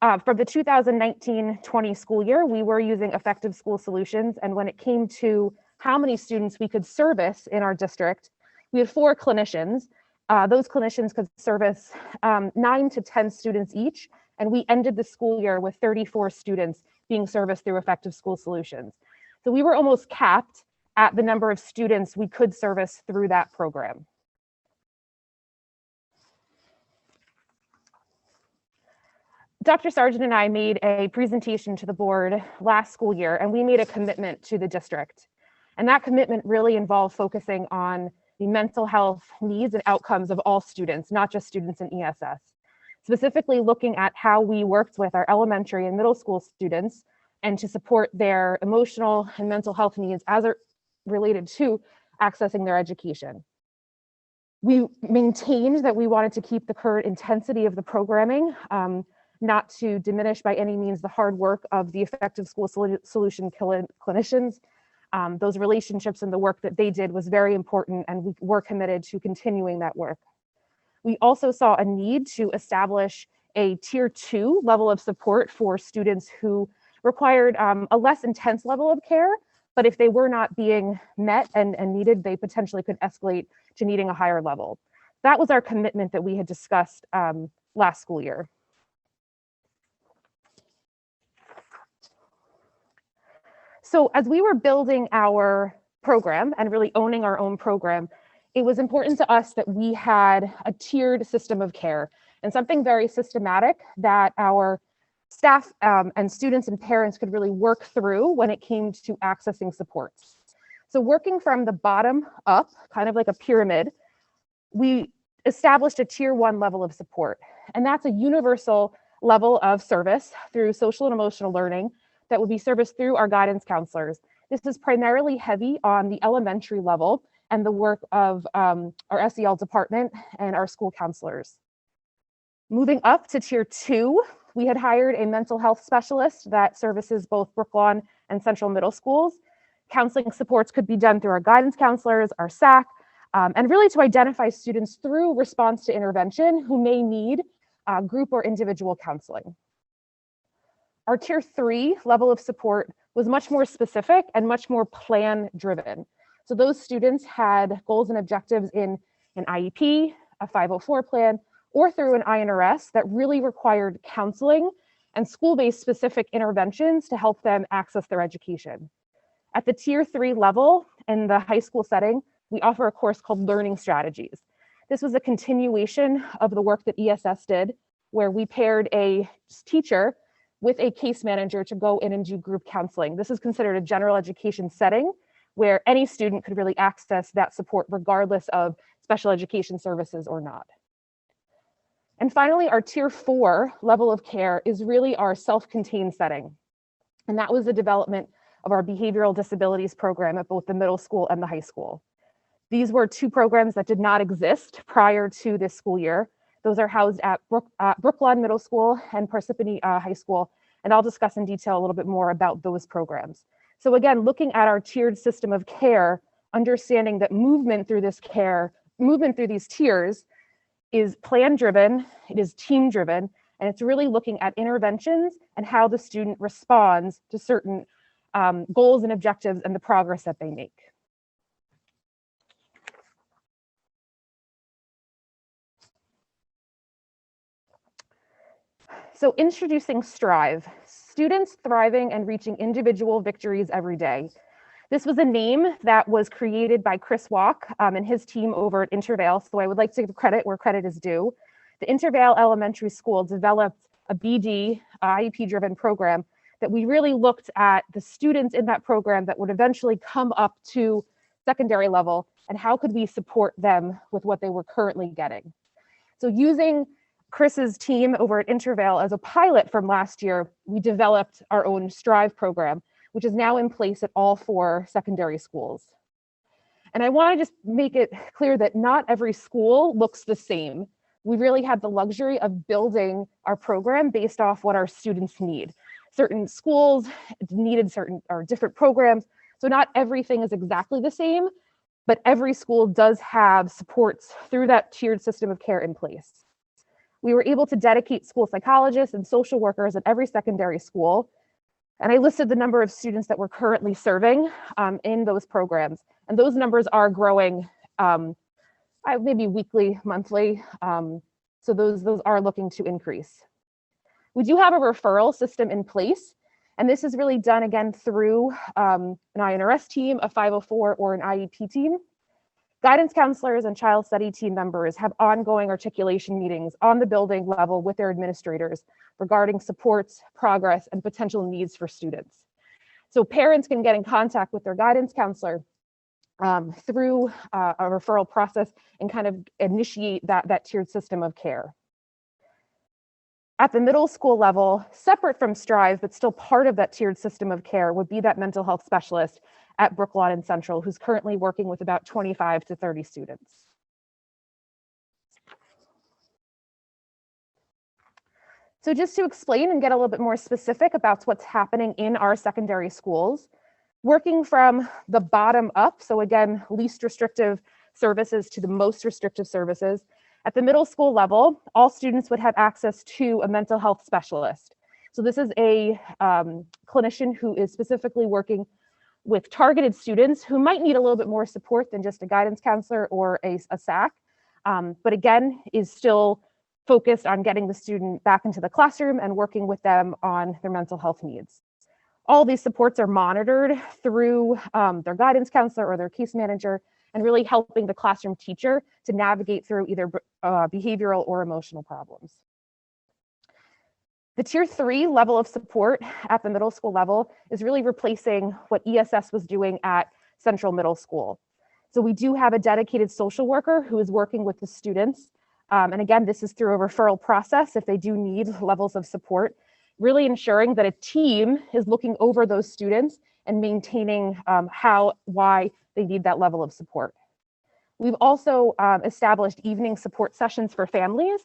From the 2019-20 school year, we were using effective school solutions. And when it came to how many students we could service in our district, we had 4 clinicians. Those clinicians could service 9 to 10 students each. And we ended the school year with 34 students being serviced through effective school solutions. So we were almost capped at the number of students we could service through that program. Dr. Sargent and I made a presentation to the board last school year, and we made a commitment to the district. And that commitment really involved focusing on the mental health needs and outcomes of all students, not just students in ESS. Specifically looking at how we worked with our elementary and middle school students and to support their emotional and mental health needs as it related to accessing their education. We maintained that we wanted to keep the current intensity of the programming, not to diminish by any means the hard work of the effective school solution clinicians. Those relationships and the work that they did was very important, and we were committed to continuing that work. We also saw a need to establish a tier 2 level of support for students who required a less intense level of care, but if they were not being met and needed, they potentially could escalate to needing a higher level. That was our commitment that we had discussed last school year. So as we were building our program and really owning our own program, it was important to us that we had a tiered system of care and something very systematic that our staff and students and parents could really work through when it came to accessing supports. So working from the bottom up, kind of like a pyramid, we established a tier 1 level of support. And that's a universal level of service through social and emotional learning that would be serviced through our guidance counselors. This is primarily heavy on the elementary level and the work of our SEL department and our school counselors. Moving up to tier 2, we had hired a mental health specialist that services both Brooklawn and Central Middle Schools. Counseling supports could be done through our guidance counselors, our SAC, and really to identify students through response to intervention who may need group or individual counseling. Our tier 3 level of support was much more specific and much more plan driven. So those students had goals and objectives in an IEP, a 504 plan, or through an INRS that really required counseling and school-based specific interventions to help them access their education. At the tier 3 level in the high school setting, we offer a course called Learning Strategies. This was a continuation of the work that ESS did, where we paired a teacher with a case manager to go in and do group counseling. This is considered a general education setting where any student could really access that support regardless of special education services or not. And finally, our tier 4 level of care is really our self-contained setting. And that was the development of our behavioral disabilities program at both the middle school and the high school. These were 2 programs that did not exist prior to this school year. Those are housed at Brooklawn Middle School and Parsippany High School, and I'll discuss in detail a little bit more about those programs. So again, looking at our tiered system of care, understanding that movement through these tiers is plan-driven, it is team-driven, and it's really looking at interventions and how the student responds to certain goals and objectives and the progress that they make. So introducing Strive, students thriving and reaching individual victories every day. This was a name that was created by Chris Walk and his team over at Intervale, so I would like to give credit where credit is due. The Intervale Elementary School developed a BD, IEP-driven program that we really looked at the students in that program that would eventually come up to secondary level and how could we support them with what they were currently getting. So using Chris's team over at Intervale as a pilot from last year, we developed our own Strive program, which is now in place at all 4 secondary schools. And I want to just make it clear that not every school looks the same. We really had the luxury of building our program based off what our students need. Certain schools needed certain or different programs, so not everything is exactly the same, but every school does have supports through that tiered system of care in place. We were able to dedicate school psychologists and social workers at every secondary school. And I listed the number of students that we're currently serving in those programs. And those numbers are growing maybe weekly, monthly. So those are looking to increase. We do have a referral system in place. And this is really done again through an INRS team, a 504, or an IEP team. Guidance counselors and child study team members have ongoing articulation meetings on the building level with their administrators regarding supports, progress, and potential needs for students. So parents can get in contact with their guidance counselor through a referral process and kind of initiate that tiered system of care. At the middle school level, separate from Strive, but still part of that tiered system of care, would be that mental health specialist at Brooklawn and Central, who's currently working with about 25 to 30 students. So just to explain and get a little bit more specific about what's happening in our secondary schools, working from the bottom up, so again, least restrictive services to the most restrictive services, at the middle school level, all students would have access to a mental health specialist. So this is a clinician who is specifically working with targeted students who might need a little bit more support than just a guidance counselor or a SAC, but again, is still focused on getting the student back into the classroom and working with them on their mental health needs. All these supports are monitored through their guidance counselor or their case manager, and really helping the classroom teacher to navigate through either behavioral or emotional problems. The Tier 3 level of support at the middle school level is really replacing what ESS was doing at Central Middle School. So we do have a dedicated social worker who is working with the students. And again, this is through a referral process if they do need levels of support, really ensuring that a team is looking over those students and maintaining why they need that level of support. We've also established evening support sessions for families.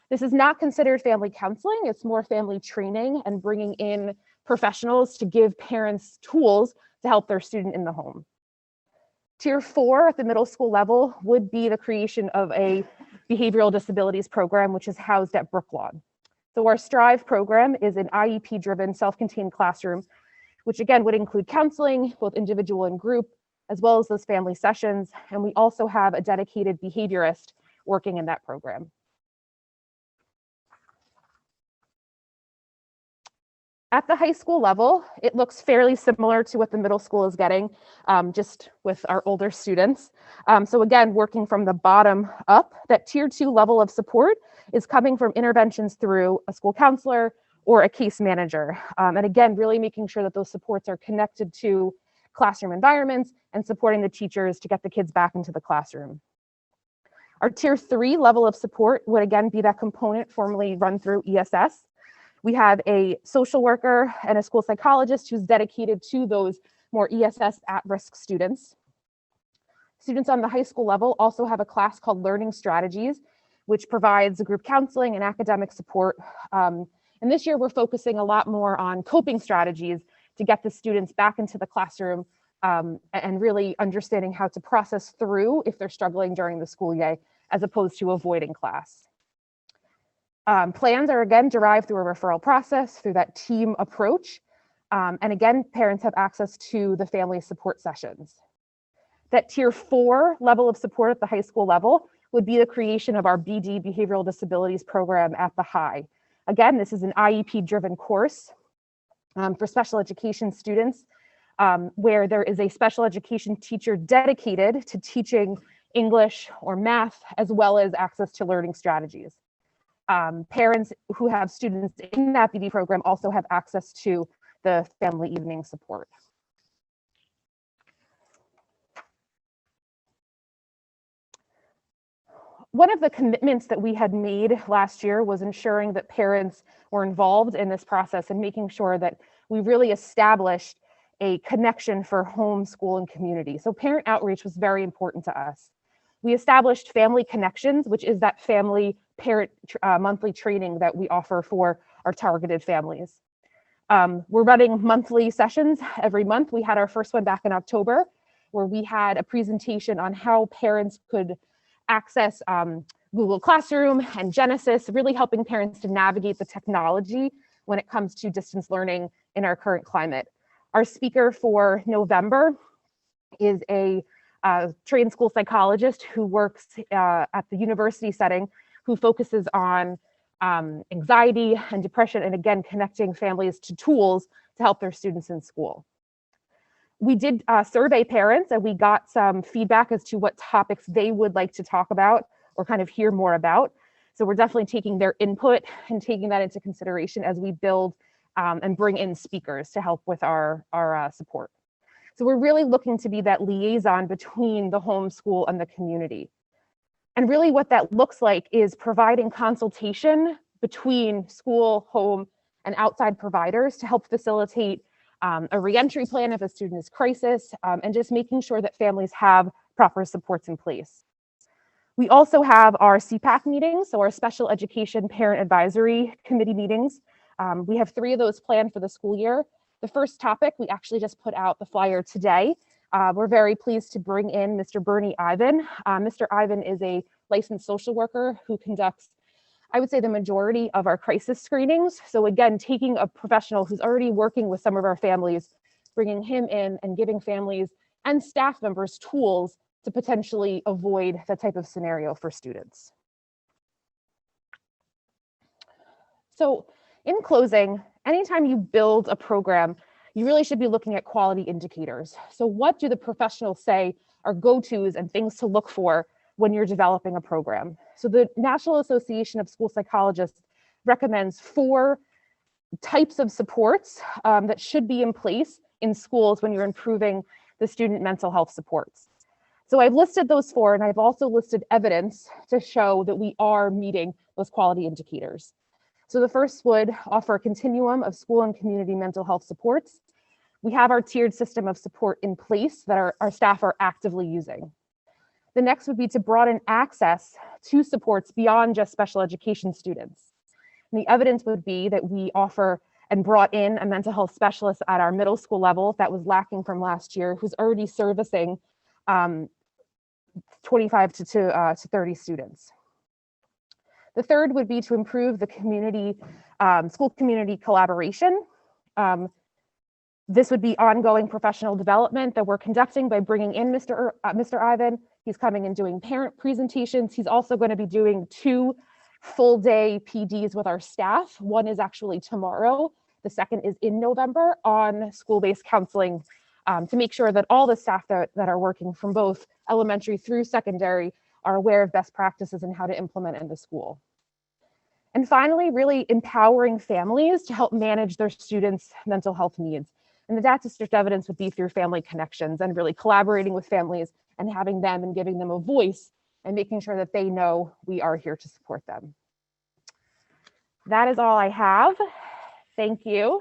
This is not considered family counseling, it's more family training and bringing in professionals to give parents tools to help their student in the home. Tier 4 at the middle school level would be the creation of a behavioral disabilities program, which is housed at Brooklawn. So our Strive program is an IEP-driven self-contained classroom, which again would include counseling, both individual and group, as well as those family sessions. And we also have a dedicated behaviorist working in that program. At the high school level, it looks fairly similar to what the middle school is getting, just with our older students. So again, working from the bottom up, that Tier 2 level of support is coming from interventions through a school counselor or a case manager. And again, really making sure that those supports are connected to classroom environments and supporting the teachers to get the kids back into the classroom. Our Tier 3 level of support would again be that component formerly run through ESS. We have a social worker and a school psychologist who's dedicated to those more ESS at-risk students. Students on the high school level also have a class called Learning Strategies, which provides group counseling and academic support. And this year we're focusing a lot more on coping strategies to get the students back into the classroom and really understanding how to process through if they're struggling during the school day, as opposed to avoiding class. Plans are again derived through a referral process, through that team approach. And again, parents have access to the family support sessions. That Tier 4 level of support at the high school level would be the creation of our BD Behavioral Disabilities program at the high. Again, this is an IEP-driven course for special education students, where there is a special education teacher dedicated to teaching English or math, as well as access to learning strategies. Parents who have students in that BD program also have access to the family evening support. One of the commitments that we had made last year was ensuring that parents were involved in this process and making sure that we really established a connection for home, school, and community. So parent outreach was very important to us. We established Family Connections, which is that family parent monthly training that we offer for our targeted families. We're running monthly sessions every month. We had our first one back in October, where we had a presentation on how parents could access Google Classroom and Genesis, really helping parents to navigate the technology when it comes to distance learning in our current climate. Our speaker for November is a trained school psychologist who works at the university setting, who focuses on anxiety and depression, and again, connecting families to tools to help their students in school. We did survey parents, and we got some feedback as to what topics they would like to talk about or kind of hear more about. So we're definitely taking their input and taking that into consideration as we build and bring in speakers to help with our support. So we're really looking to be that liaison between the homeschool and the community. And really what that looks like is providing consultation between school, home, and outside providers to help facilitate a reentry plan if a student is crisis, and just making sure that families have proper supports in place. We also have our CPAC meetings, so our Special Education Parent Advisory Committee meetings. We have 3 of those planned for the school year. The first topic, we actually just put out the flyer today. We're very pleased to bring in Mr. Bernie Ivan. Mr. Ivan is a licensed social worker who conducts, I would say, the majority of our crisis screenings. So again, taking a professional who's already working with some of our families, bringing him in and giving families and staff members tools to potentially avoid that type of scenario for students. So in closing, anytime you build a program, you really should be looking at quality indicators. So what do the professionals say are go-tos and things to look for when you're developing a program? So the National Association of School Psychologists recommends 4 types of supports that should be in place in schools when you're improving the student mental health supports. So I've listed those 4, and I've also listed evidence to show that we are meeting those quality indicators. So the first would offer a continuum of school and community mental health supports. We have our tiered system of support in place that our staff are actively using. The next would be to broaden access to supports beyond just special education students. And the evidence would be that we offer and brought in a mental health specialist at our middle school level that was lacking from last year, who's already servicing 25 to 30 students. The third would be to improve the community, school community collaboration. This would be ongoing professional development that we're conducting by bringing in Mr. Ivan. He's coming and doing parent presentations. He's also going to be doing 2 full day PDs with our staff. One is actually tomorrow. The second is in November on school-based counseling to make sure that all the staff that are working from both elementary through secondary are aware of best practices and how to implement in the school. And finally, really empowering families to help manage their students' mental health needs. And the data strict evidence would be through family connections and really collaborating with families and having them and giving them a voice and making sure that they know we are here to support them. That is all I have. Thank you.